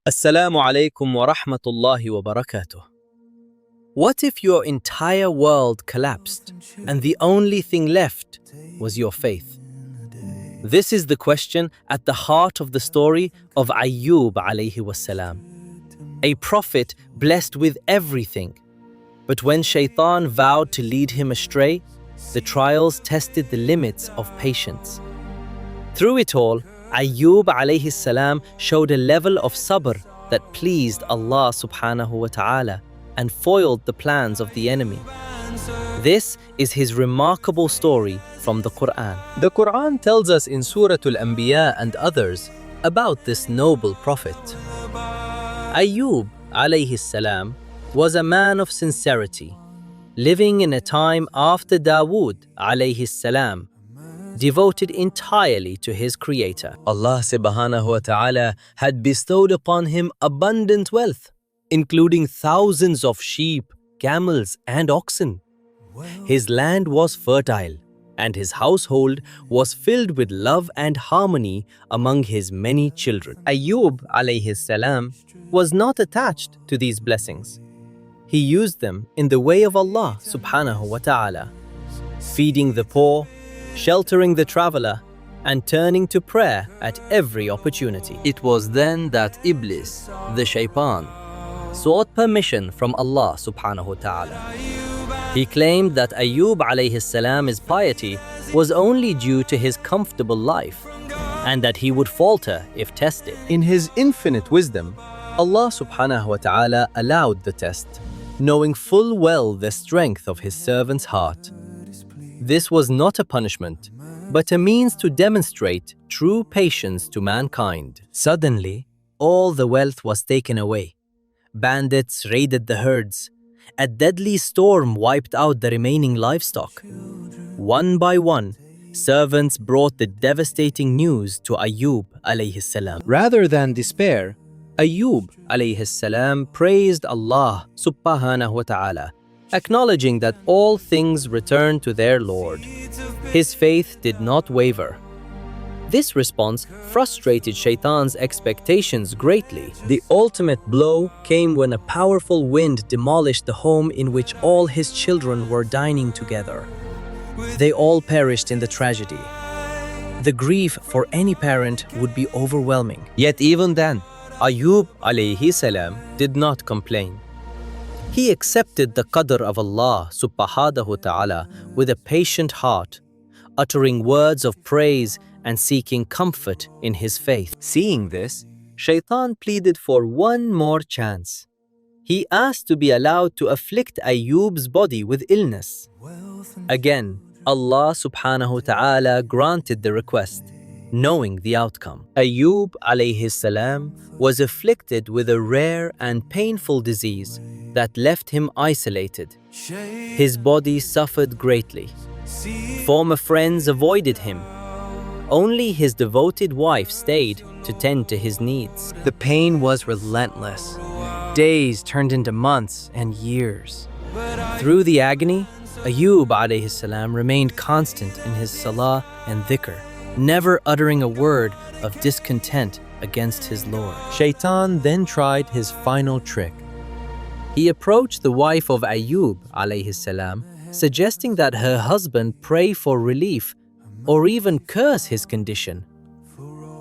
Assalamu alaikum wa rahmatullahi wa barakatuh. What if your entire world collapsed and the only thing left was your faith? This is the question at the heart of the story of Ayyub alayhi wassalam, a prophet blessed with everything. But when Shaytan vowed to lead him astray, the trials tested the limits of patience. Through it all, Ayyub alayhi salam showed a level of sabr that pleased Allah subhanahu wa ta'ala and foiled the plans of the enemy. This is his remarkable story from the Quran. The Quran tells us in Surah Al-Anbiya and others about this noble prophet. Ayyub alayhi salam was a man of sincerity, living in a time after Dawood alayhi salam, devoted entirely to his creator. Allah subhanahu wa ta'ala had bestowed upon him abundant wealth, including thousands of sheep, camels and oxen. His land was fertile, and his household was filled with love and harmony among his many children. Ayyub alayhi salam was not attached to these blessings. He used them in the way of Allah subhanahu wa ta'ala, feeding the poor, sheltering the traveler, and turning to prayer at every opportunity. It was then that Iblis, the Shaytan, sought permission from Allah subhanahu wa ta'ala. He claimed that Ayyub alayhi salam's piety was only due to his comfortable life, and that he would falter if tested. In his infinite wisdom, Allah subhanahu wa ta'ala allowed the test, knowing full well the strength of his servant's heart. This was not a punishment, but a means to demonstrate true patience to mankind. Suddenly, all the wealth was taken away. Bandits raided the herds. A deadly storm wiped out the remaining livestock. One by one, servants brought the devastating news to Ayyub alayhi salam. Rather than despair, Ayyub alayhi salam praised Allah subhanahu wa ta'ala, acknowledging that all things return to their Lord. His faith did not waver. This response frustrated Shaytan's expectations greatly. The ultimate blow came when a powerful wind demolished the home in which all his children were dining together. They all perished in the tragedy. The grief for any parent would be overwhelming. Yet even then, Ayyub alayhi salam did not complain. He accepted the qadr of Allah subhanahu wa ta'ala with a patient heart, uttering words of praise and seeking comfort in his faith. Seeing this, Shaytan pleaded for one more chance. He asked to be allowed to afflict Ayyub's body with illness. Again, Allah subhanahu wa ta'ala granted the request, knowing the outcome. Ayyub alayhi salam was afflicted with a rare and painful disease that left him isolated. His body suffered greatly. Former friends avoided him. Only his devoted wife stayed to tend to his needs. The pain was relentless. Days turned into months and years. Through the agony, Ayyub alayhi salam remained constant in his salah and dhikr, never uttering a word of discontent against his Lord. Shaytan then tried his final trick. He approached the wife of Ayyub alayhi salam, suggesting that her husband pray for relief or even curse his condition.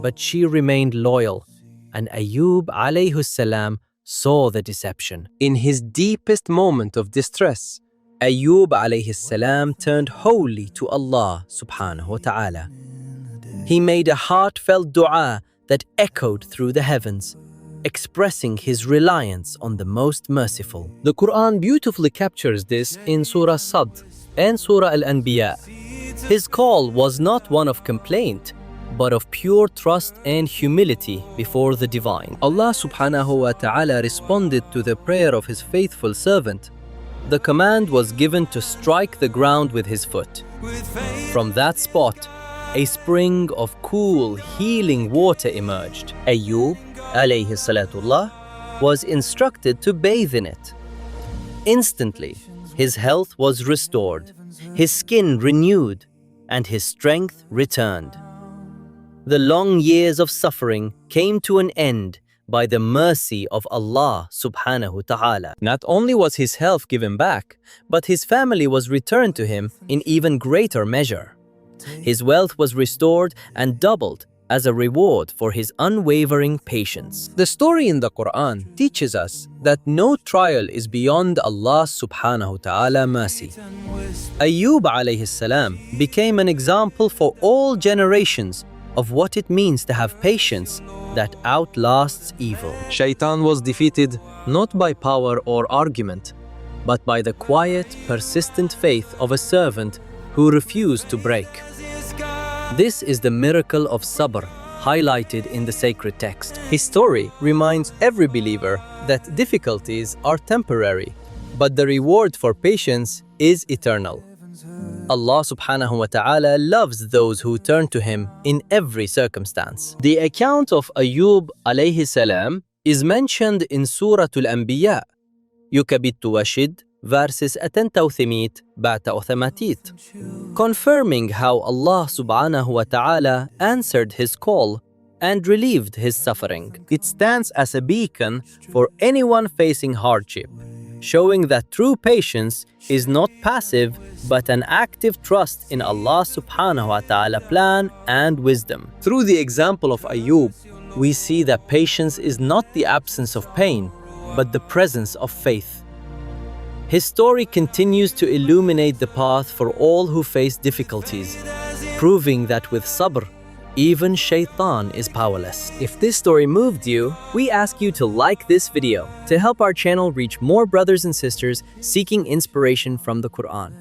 But she remained loyal, and Ayyub alayhi salam saw the deception. In his deepest moment of distress, Ayyub alayhi salam turned wholly to Allah subhanahu wa ta'ala. He made a heartfelt dua that echoed through the heavens, expressing his reliance on the Most Merciful. The Quran beautifully captures this in Surah Sabr and Surah Al-Anbiya. His call was not one of complaint, but of pure trust and humility before the Divine. Allah subhanahu wa ta'ala responded to the prayer of his faithful servant. The command was given to strike the ground with his foot. From that spot, a spring of cool, healing water emerged. Ayyub alayhi salatullah was instructed to bathe in it. Instantly, his health was restored, his skin renewed, and his strength returned. The long years of suffering came to an end by the mercy of Allah subhanahu wa ta'ala. Not only was his health given back, but his family was returned to him in even greater measure. His wealth was restored and doubled as a reward for his unwavering patience. The story in the Quran teaches us that no trial is beyond Allah subhanahu wa ta'ala mercy. Ayyub alayhi salam became an example for all generations of what it means to have patience that outlasts evil. Shaytan was defeated not by power or argument, but by the quiet, persistent faith of a servant who refused to break. This is the miracle of Sabr, highlighted in the sacred text. His story reminds every believer that difficulties are temporary, but the reward for patience is eternal. Allah subhanahu wa ta'ala loves those who turn to Him in every circumstance. The account of Ayyub alayhi salam is mentioned in Surah Al-Anbiya, Yukabit Washid, verses 88 confirming how Allah subhanahu wa ta'ala answered his call and relieved his suffering. It stands as a beacon for anyone facing hardship, showing that true patience is not passive but an active trust in Allah subhanahu wa ta'ala plan and wisdom. Through the example of Ayyub, we see that patience is not the absence of pain, but the presence of faith. His story continues to illuminate the path for all who face difficulties, proving that with Sabr, even Shaytan is powerless. If this story moved you, we ask you to like this video to help our channel reach more brothers and sisters seeking inspiration from the Quran.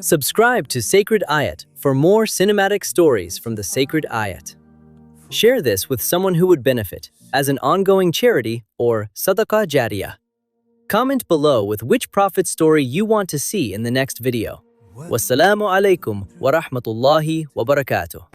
Subscribe to Sacred Ayat for more cinematic stories from the Sacred Ayat. Share this with someone who would benefit as an ongoing charity or sadaqah jariyah. Comment below with which prophet story you want to see in the next video. Wassalamu alaikum wa rahmatullahi wa barakatuh.